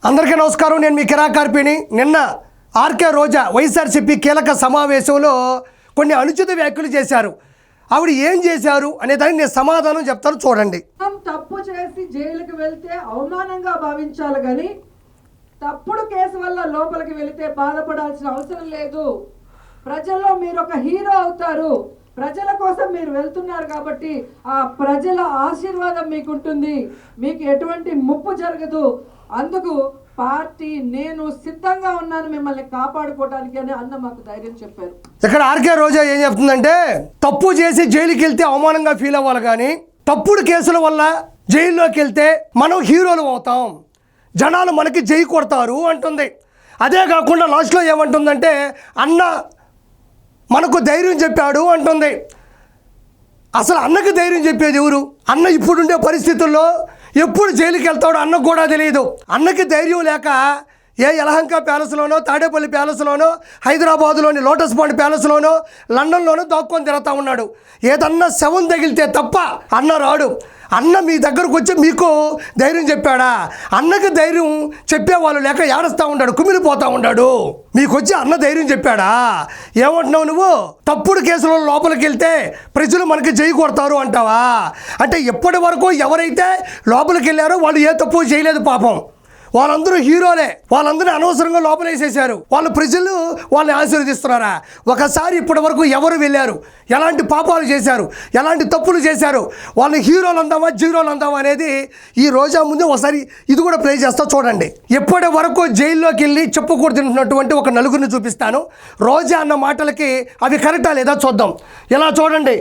అందరికీ నమస్కారం. నేను మీ కిరా కార్పిని. నిన్న ఆర్కే రోజా వైఎస్ఆర్సీపీ కీలక సమావేశంలో కొన్ని అనుచిత వ్యాఖ్యలు చేశారు. ఆవిడ ఏం చేశారు అనే దానికి నేను సమాధానం చెప్తాను, చూడండి. తప్పు చేసి జైలుకి వెళ్తే అవమానంగా భావించాలి కానీ తప్పుడు కేసు వల్ల లోపలికి వెళితే బాధపడాల్సిన అవసరం లేదు. ప్రజల్లో మీరు ఒక హీరో అవుతారు. ప్రజల కోసం మీరు వెళ్తున్నారు కాబట్టి ఆ ప్రజల ఆశీర్వాదం మీకుంటుంది. మీకు ఎటువంటి ముప్పు జరగదు. అందుకు పార్టీ నేను సిద్ధంగా ఉన్నాను మిమ్మల్ని కాపాడుకోవడానికి అని అన్న మాకు ధైర్యం చెప్పారు. ఇక్కడ ఆర్కే రోజా ఏం చెప్తుందంటే, తప్పు చేసి జైలుకి వెళ్తే అవమానంగా ఫీల్ అవ్వాలి కానీ తప్పుడు కేసుల వల్ల జైల్లోకి వెళ్తే మనం హీరోలు అవుతాం, జనాలు మనకి జై కొడతారు అంటుంది. అదే కాకుండా లాస్ట్లో ఏమంటుందంటే, అన్న మనకు ధైర్యం చెప్పాడు అంటుంది. అసలు అన్నకు ధైర్యం చెప్పేది ఎవరు? అన్న ఇప్పుడుండే పరిస్థితుల్లో ఎప్పుడు జైలుకి వెళ్తాడో అన్నకు కూడా తెలియదు. అన్నకి ధైర్యం లేక ఏ యలహంక ప్యాలెస్లోనో, తాడేపల్లి ప్యాలెస్లోనో, హైదరాబాదులోని లోటస్ పాండ్ ప్యాలెస్లోనో, లండన్లోనో దాక్కొని తిరుగుతూ ఉన్నాడు. ఏదన్నా శవం తగిలితే తప్ప అన్న రాడు. అన్న మీ దగ్గరకు వచ్చి మీకు ధైర్యం చెప్పాడా? అన్నకి ధైర్యం చెప్పేవాళ్ళు లేక ఏడుస్తూ ఉన్నాడు, కుమిలిపోతూ ఉన్నాడు. మీకు వచ్చి అన్న ధైర్యం చెప్పాడా? ఏమంటున్నావు నువ్వు? తప్పుడు కేసులో లోపలికి వెళ్తే ప్రజలు మనకి జై కొడతారు అంటావా? అంటే ఇప్పటి వరకు ఎవరైతే లోపలికి వెళ్ళారో వాళ్ళు ఏ తప్పు చేయలేదు పాపం. వాళ్ళందరూ హీరోలే. వాళ్ళందరూ అనవసరంగా లోపలేసేసారు. వాళ్ళు ప్రజలు వాళ్ళని ఆశీర్వదిస్తున్నారా? ఒకసారి ఇప్పటి వరకు ఎవరు వెళ్ళారు, ఎలాంటి పాపాలు చేశారు, ఎలాంటి తప్పులు చేశారు, వాళ్ళని హీరోలు అందామా జీరోలు అందామా అనేది ఈ రోజా ముందు ఒకసారి ఇది కూడా ప్లే చేస్తా, చూడండి. ఇప్పటి వరకు జైల్లోకి వెళ్ళి చెప్పుకూడుతున్నటువంటి ఒక నలుగురిని చూపిస్తాను. రోజా అన్న మాటలకి అవి కరెక్టా లేదా చూద్దాం. ఇలా చూడండి.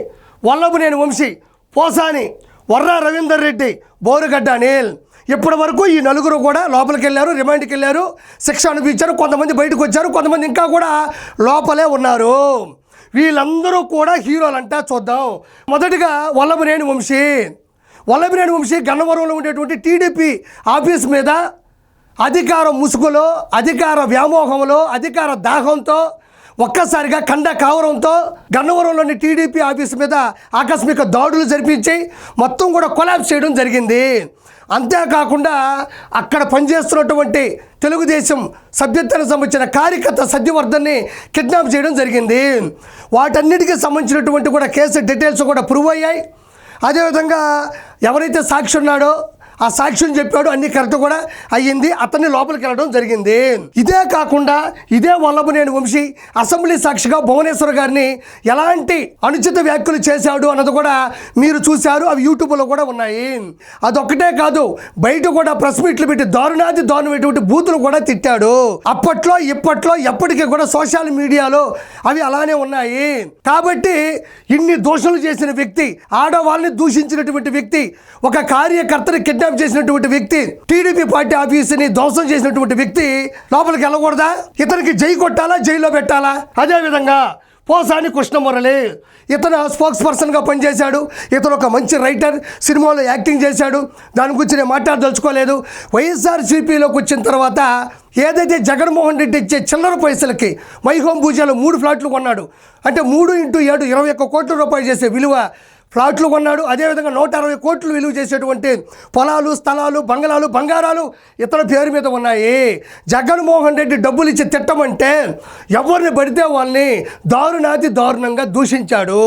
వల్లభనేని వంశీ, పోసాని, వర్రా రవీందర్ రెడ్డి, బోరుగడ్డ అనిల్, ఇప్పటి వరకు ఈ నలుగురు కూడా లోపలికి వెళ్ళారు, రిమాండ్కి వెళ్ళారు, శిక్ష అనిపించారు. కొంతమంది బయటకు వచ్చారు, కొంతమంది ఇంకా కూడా లోపలే ఉన్నారు. వీళ్ళందరూ కూడా హీరోలంట. చూద్దాం. మొదటిగా వల్లభనేని వంశీ. వల్లభనేని వంశీ గన్నవరంలో ఉండేటువంటి టీడీపీ ఆఫీస్ మీద అధికార ముసుగులో, అధికార వ్యామోహంలో, అధికార దాహంతో ఒక్కసారిగా కండ కావడంతో గన్నవరంలోని టీడీపీ ఆఫీస్ మీద ఆకస్మిక దాడులు జరిపించి మొత్తం కూడా కొలాప్స్ చేయడం జరిగింది. అంతేకాకుండా అక్కడ పనిచేస్తున్నటువంటి తెలుగుదేశం సభ్యత్వానికి సంబంధించిన కార్యకర్త సత్యవర్ధన్ని కిడ్నాప్ చేయడం జరిగింది. వాటన్నిటికీ సంబంధించినటువంటి కూడా కేసు డీటెయిల్స్ కూడా ప్రూవ్ అయ్యాయి. అదేవిధంగా ఎవరైతే సాక్షి ఉన్నాడో ఆ సాక్ష్యం చెప్పాడు, అన్ని కరెక్ట్ కూడా అయ్యింది. అతన్ని లోపలికి వెళ్ళడం జరిగింది. ఇదే కాకుండా ఇదే వల్లభనేని వంశీ అసెంబ్లీ సాక్షిగా భువనేశ్వర్ గారిని ఎలాంటి అనుచిత వ్యాఖ్యలు చేశాడు అన్నది కూడా మీరు చూశారు. అవి యూట్యూబ్లో కూడా ఉన్నాయి. అదొక్కటే కాదు, బయట కూడా ప్రెస్ మీట్లు పెట్టి దారుణమైనటువంటి బూతులు కూడా తిట్టాడు. అప్పట్లో ఇప్పట్లో ఎప్పటికీ కూడా సోషల్ మీడియాలో అవి అలానే ఉన్నాయి. కాబట్టి ఇన్ని దోషాలు చేసిన వ్యక్తి, ఆడవాళ్ళని దూషించినటువంటి వ్యక్తి, ఒక కార్యకర్తని కిడ్నాప్ చేసినటువంటి వ్యక్తి, టీడీపీ పార్టీ ఆఫీసుని ధ్వంసం చేసినటువంటి వ్యక్తి లోపలికి వెళ్ళకూడదా? ఇతనికి జై కొట్టాలా, జైల్లో పెట్టాలా? అదేవిధంగా పోసాని కృష్ణమురళి, ఇతను స్పోక్స్ పర్సన్గా పనిచేశాడు. ఇతను ఒక మంచి రైటర్, సినిమాలో యాక్టింగ్ చేశాడు. దాని గురించి నేను మాట్లాడదలుచుకోలేదు. వైఎస్ఆర్సీపీలోకి వచ్చిన తర్వాత ఏదైతే జగన్మోహన్ రెడ్డి ఇచ్చే చిల్లర పైసలకి మైహోమ్ పూజలో 3 ఫ్లాట్లు కొన్నాడు. అంటే 3x7 21 కోట్ల రూపాయలు చేసే విలువ ఫ్లాట్లు కొన్నాడు. అదేవిధంగా 160 కోట్లు విలువ చేసేటువంటి పొలాలు, స్థలాలు, బంగళాలు, బంగారాలు ఇతర పేరు మీద ఉన్నాయి. జగన్మోహన్ రెడ్డి డబ్బులు ఇచ్చి తిట్టమంటే ఎవరిని పడితే వాళ్ళని దారుణంగా దూషించాడు.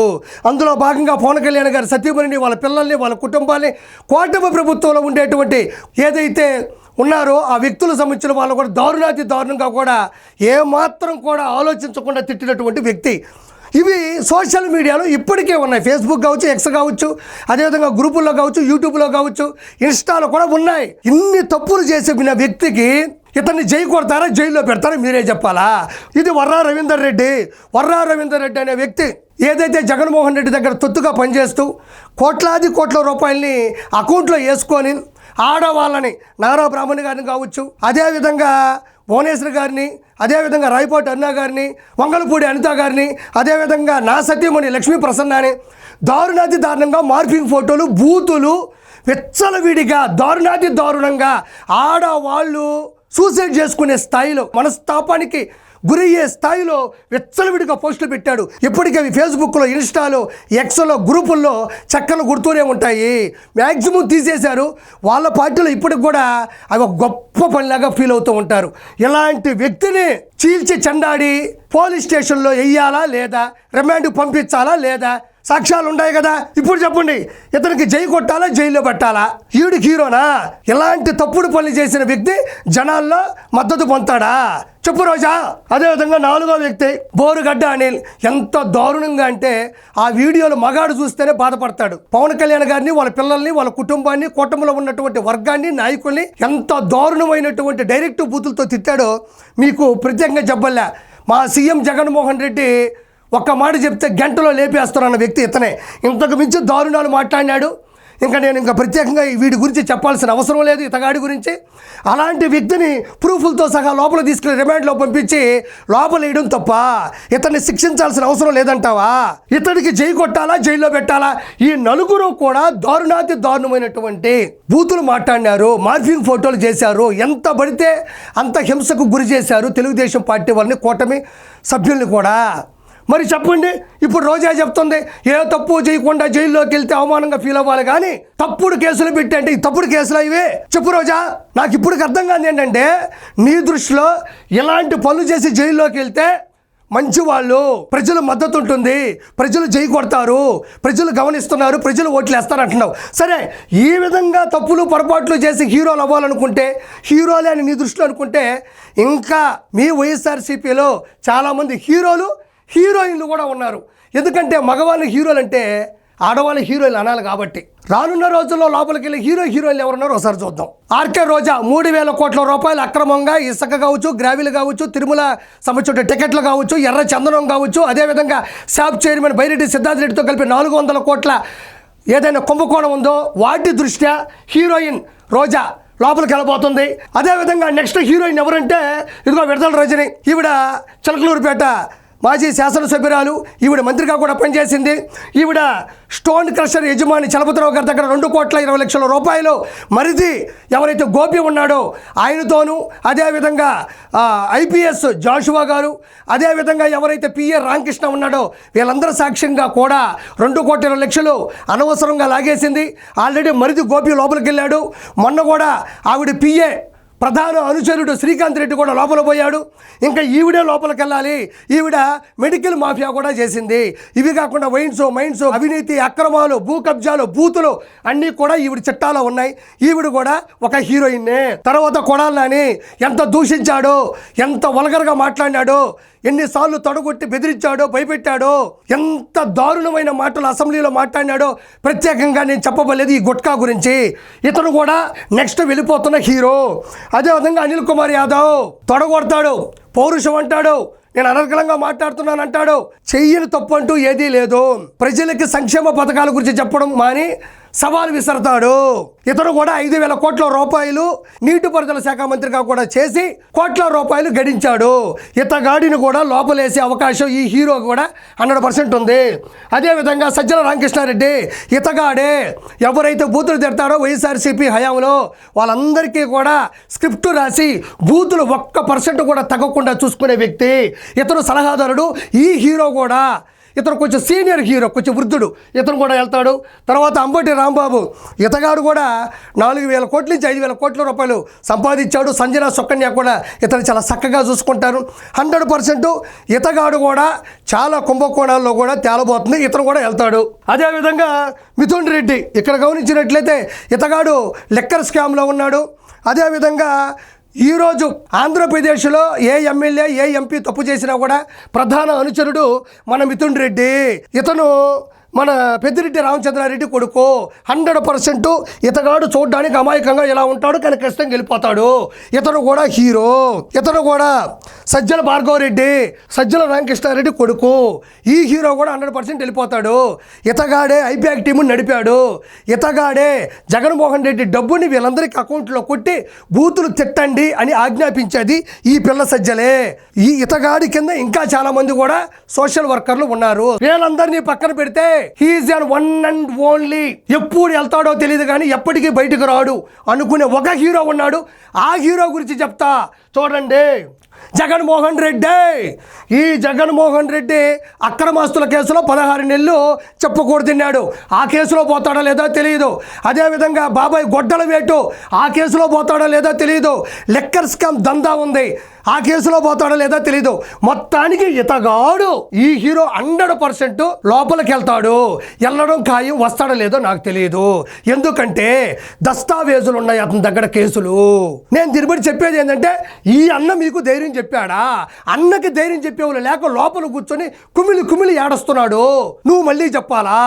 అందులో భాగంగా పవన్ కళ్యాణ్ గారి సతీమణిని, వాళ్ళ పిల్లల్ని, వాళ్ళ కుటుంబాన్ని, కూటమి ప్రభుత్వంలో ఉండేటువంటి ఏదైతే ఉన్నారో ఆ వ్యక్తులకు సంబంధించిన వాళ్ళు కూడా దారుణంగా కూడా ఏమాత్రం కూడా ఆలోచించకుండా తిట్టినటువంటి వ్యక్తి. ఇవి సోషల్ మీడియాలో ఇప్పటికే ఉన్నాయి. ఫేస్బుక్ కావచ్చు, ఎక్స్ కావచ్చు, అదేవిధంగా గ్రూపుల్లో కావచ్చు, యూట్యూబ్లో కావచ్చు, ఇన్స్టాలో కూడా ఉన్నాయి. ఇన్ని తప్పులు చేసిన వ్యక్తికి ఇతన్ని జై కొడతారా, జైల్లో పెడతారా మీరే చెప్పాలా? ఇది వర్రా రవీందర్ రెడ్డి అనే వ్యక్తి ఏదైతే జగన్మోహన్ రెడ్డి దగ్గర తొత్తుగా పనిచేస్తూ కోట్ల రూపాయలని అకౌంట్లో వేసుకొని ఆడవాళ్ళని, నారా బ్రాహ్మణి గారిని కావచ్చు, అదేవిధంగా భువనేశ్వర్ గారిని, అదేవిధంగా రాయపాటి అన్నా గారిని, వంగలపూడి అనిత గారిని, అదేవిధంగా నా సతీమణి లక్ష్మీ ప్రసన్నాని దారుణంగా మార్పింగ్ ఫోటోలు, బూతులు విచ్చలవిడిగా దారుణంగా ఆడవాళ్ళు సూసైడ్ చేసుకునే స్థాయిలో మనస్తాపానికి గురయ్యే స్థాయిలో విచ్చలవిడిగా పోస్టులు పెట్టాడు. ఇప్పటికీ అవి ఫేస్బుక్లో, ఇన్స్టాలో, ఎక్స్లో, గ్రూపుల్లో చక్కలు గుర్తూనే ఉంటాయి. మ్యాక్సిమం తీసేశారు. వాళ్ళ పార్టీలో ఇప్పటికి కూడా అవి ఒక గొప్ప పనిలాగా ఫీల్ అవుతూ ఉంటారు. ఇలాంటి వ్యక్తిని చీల్చి చెండాడి పోలీస్ స్టేషన్లో వెయ్యాలా లేదా, రిమాండ్కి పంపించాలా లేదా, సాక్ష్యాలు ఉన్నాయి కదా. ఇప్పుడు చెప్పండి, ఇతనికి జై కొట్టాలా, జైల్లో పెట్టాలా? ఈవిడికి హీరోనా? ఇలాంటి తప్పుడు పనులు చేసిన వ్యక్తి జనాల్లో మద్దతు పొందుతాడా? చెప్పు రోజా. అదేవిధంగా 4వ వ్యక్తి బోరుగడ్డ అనిల్. ఎంత దారుణంగా అంటే ఆ వీడియోలు మగాడు చూస్తేనే బాధపడతాడు. పవన్ కళ్యాణ్ గారిని, వాళ్ళ పిల్లల్ని, వాళ్ళ కుటుంబాన్ని, కూటమిలో ఉన్నటువంటి వర్గాన్ని, నాయకుల్ని ఎంత దారుణమైనటువంటి డైరెక్ట్ బూతులతో తిట్టాడో మీకు ప్రత్యేకంగా చెప్పలే. మా సీఎం జగన్మోహన్ రెడ్డి ఒక్క మాట చెప్తే గంటలో లేపేస్తారన్న వ్యక్తి ఇతనే. ఇంతకు మించి దారుణాలు మాట్లాడినాడు. నేను ప్రత్యేకంగా వీడి గురించి చెప్పాల్సిన అవసరం లేదు, ఇతగాడి గురించి. అలాంటి వ్యక్తిని ప్రూఫ్లతో సహా లోపల తీసుకెళ్లి రిమాండ్లో పంపించి లోపల వేయడం తప్ప ఇతన్ని శిక్షించాల్సిన అవసరం లేదంటావా? ఇతడికి జై కొట్టాలా, జైల్లో పెట్టాలా? ఈ నలుగురు కూడా దారుణాతి దారుణమైనటువంటి బూతులు మాట్లాడినారు, మార్ఫింగ్ ఫోటోలు చేశారు, ఎంత పడితే అంత హింసకు గురి చేశారు తెలుగుదేశం పార్టీ వారిని, కూటమి సభ్యుల్ని కూడా. మరి చెప్పండి, ఇప్పుడు రోజా చెప్తుంది ఏ తప్పు చేయకుండా జైల్లోకి వెళ్తే అవమానంగా ఫీల్ అవ్వాలి కానీ తప్పుడు కేసులు పెట్టి అంటే ఈ తప్పుడు కేసులు ఇవే? చెప్పు రోజా. నాకు ఇప్పుడు అర్థం కాదు ఏంటంటే, నీ దృష్టిలో ఇలాంటి పనులు చేసి జైల్లోకి వెళ్తే మంచి వాళ్ళు, ప్రజలు మద్దతు ఉంటుంది, ప్రజలు జై కొడతారు, ప్రజలు గమనిస్తున్నారు, ప్రజలు ఓట్లు వేస్తారంటున్నావు. సరే, ఈ విధంగా తప్పులు పొరపాట్లు చేసి హీరోలు అవ్వాలనుకుంటే, హీరోలే అని నీ దృష్టిలో అనుకుంటే, ఇంకా మీ వైఎస్ఆర్సీపీలో చాలామంది హీరోయిన్లు కూడా ఉన్నారు. ఎందుకంటే మగవాళ్ళు హీరోలు అంటే ఆడవాళ్ళు హీరోయిన్లు అనాలి కాబట్టి. రానున్న రోజుల్లో లోపలికి వెళ్ళి హీరోయిన్లు ఎవరున్నారో ఒకసారి చూద్దాం. ఆర్కే రోజా 3,000 కోట్ల రూపాయలు అక్రమంగా ఇసుక కావచ్చు, గ్రావెల్ కావచ్చు, తిరుమల సంబంధించిన టికెట్లు కావచ్చు, ఎర్ర చందనం కావచ్చు, అదేవిధంగా శాప్ చైర్మన్ బైరెడ్డి సిద్ధార్థ రెడ్డితో కలిపి 400 కోట్ల ఏదైనా కుంభకోణం ఉందో వాటి దృష్ట్యా హీరోయిన్ రోజా లోపలికి వెళ్ళబోతుంది. అదేవిధంగా నెక్స్ట్ హీరోయిన్ ఎవరంటే ఇదిగో విడుదల రజని. ఈవిడ చిలకలూరుపేట మాజీ శాసనసభ్యురాలు, ఈవిడ మంత్రిగా కూడా పనిచేసింది. ఈవిడ స్టోన్ క్రషర్ యజమాని చలపతిరావు గారి దగ్గర 2,20,00,000 రూపాయలు మరిది ఎవరైతే గోపి ఉన్నాడో ఆయనతోనూ, అదేవిధంగా ఐపీఎస్ జాషువా గారు, అదేవిధంగా ఎవరైతే పిఏ రామకృష్ణ ఉన్నాడో వీళ్ళందరూ సాక్ష్యంగా కూడా 2,20,00,000 అనవసరంగా లాగేసింది. ఆల్రెడీ మరిది గోపి లోపలికి వెళ్ళాడు. మొన్న కూడా ఆవిడ పిఏ ప్రధాన అనుచరుడు శ్రీకాంత్ రెడ్డి కూడా లోపల పోయాడు. ఇంకా ఈవిడే లోపలికి వెళ్ళాలి. ఈవిడ మెడికల్ మాఫియా కూడా చేసింది. ఇవి కాకుండా మైన్స్, అవినీతి, అక్రమాలు, భూ కబ్జాలు, బూతులు అన్నీ కూడా ఈవిడ చిట్టాలో ఉన్నాయి. ఈవిడ కూడా ఒక హీరోయిన్నే. తర్వాత కొడాలి నాని ఎంత దూషించాడో, ఎంత వల్గర్గా మాట్లాడినాడో, ఎన్నిసార్లు తొడగొట్టి బెదిరించాడో, భయపెట్టాడో, ఎంత దారుణమైన మాటలు అసెంబ్లీలో మాట్లాడినాడో ప్రత్యేకంగా నేను చెప్పబోలేదు ఈ గుట్కా గురించి. ఇతను కూడా నెక్స్ట్ వెళ్ళిపోతున్న హీరో. అదేవిధంగా అనిల్ కుమార్ యాదవ్ తొడగొడతాడు, పౌరుషం అంటాడు, నేను అనర్గళంగా మాట్లాడుతున్నాను అంటాడు. చెయ్యని తప్పు అంటూ ఏదీ లేదు. ప్రజలకి సంక్షేమ పథకాల గురించి చెప్పడం మాని సవాల్ విసరతాడు. ఇతను కూడా 5,000 కోట్ల రూపాయలు నీటిపారుదల శాఖ మంత్రిగా కూడా చేసి కోట్ల రూపాయలు గడించాడు. ఇతగాడిని కూడా లోపలేసే అవకాశం ఈ హీరో కూడా 100% ఉంది. అదేవిధంగా సజ్జల రామకృష్ణారెడ్డి ఇతగాడే ఎవరైతే బూతులు తిడతాడో వైఎస్ఆర్సీపీ హయాంలో వాళ్ళందరికీ కూడా స్క్రిప్ట్ రాసి బూతులు 1% కూడా తగ్గకుండా చూసుకునే వ్యక్తి. ఇతను సలహాదారుడు. ఈ హీరో కూడా ఇతను కొంచెం సీనియర్ హీరో, కొంచెం వృద్ధుడు. ఇతను కూడా వెళ్తాడు. తర్వాత అంబటి రాంబాబు ఇతగాడు కూడా 4,000 కోట్ల నుంచి 5,000 కోట్ల రూపాయలు సంపాదించాడు. సంజన సుకన్య కూడా ఇతను చాలా చక్కగా చూసుకుంటారు. 100% ఇతగాడు కూడా చాలా కుంభకోణాల్లో కూడా తేలబోతుంది. ఇతను కూడా వెళ్తాడు. అదేవిధంగా మిథున్ రెడ్డి ఇక్కడ గమనించినట్లయితే ఇతగాడు లిక్కర్ స్కామ్లో ఉన్నాడు. అదేవిధంగా ఈరోజు ఆంధ్రప్రదేశ్లో ఏ ఎమ్మెల్యే, ఏ ఎంపీ తప్పు చేసినా కూడా ప్రధాన అనుచరుడు మన మిథున్ రెడ్డి. ఇతను మన పెద్దిరెడ్డి రామచంద్రారెడ్డి కొడుకు. 100% ఇతగాడు చూడడానికి అమాయకంగా ఇలా ఉంటాడు కానీ ఖచ్చితంగా వెళ్ళిపోతాడు. ఇతను కూడా హీరో. ఇతను కూడా సజ్జల భార్గవరెడ్డి, సజ్జల రామకృష్ణారెడ్డి కొడుకు. ఈ హీరో కూడా 100% వెళ్ళిపోతాడు. ఇతగాడే ఐపాక్ టీముని నడిపాడు. ఇతగాడే జగన్మోహన్ రెడ్డి డబ్బుని వీళ్ళందరికీ అకౌంట్లో కొట్టి బూతులు తిట్టండి అని ఆజ్ఞాపించేది ఈ పిల్ల సజ్జలే. ఈ ఇతగాడి కింద ఇంకా చాలా మంది కూడా సోషల్ వర్కర్లు ఉన్నారు. వీళ్ళందరినీ పక్కన పెడితే he's an one and only, ఎప్పుడు వెళ్తాడో తెలియదు కానీ ఎప్పటికీ బయటకు రాడు అనుకునే ఒక హీరో ఉన్నాడు. ఆ హీరో గురించి చెప్తా చూడండి. జగన్మోహన్ రెడ్డి. ఈ జగన్మోహన్ రెడ్డి అక్రమాస్తుల కేసులో 16 నెలలు చెప్పుకూడు తిన్నాడు. ఆ కేసులో పోతాడో లేదో తెలియదు. అదేవిధంగా బాబాయ్ గొడ్డల వేటు, ఆ కేసులో పోతాడో లేదో తెలియదు. లెక్కర్ స్కామ్ దందా ఉంది, ఆ కేసులో పోతాడో లేదో తెలీదు. మొత్తానికి ఇతగాడు ఈ హీరో 100% లోపలికి వెళ్తాడు. వెళ్ళడం ఖాయం, వస్తాడో లేదో నాకు తెలియదు. ఎందుకంటే దస్తావేజులు ఉన్నాయి అతని దగ్గర, కేసులు. నేను దీనిబట్టి చెప్పేది ఏంటంటే, ఈ అన్న మీకు ధైర్యం చెప్పాడా? అన్నకి ధైర్యం చెప్పేవాళ్ళు లేక లోపల కూర్చొని కుమిలి కుమిలి ఏడుస్తున్నాడు. నువ్వు మళ్ళీ చెప్పాలా?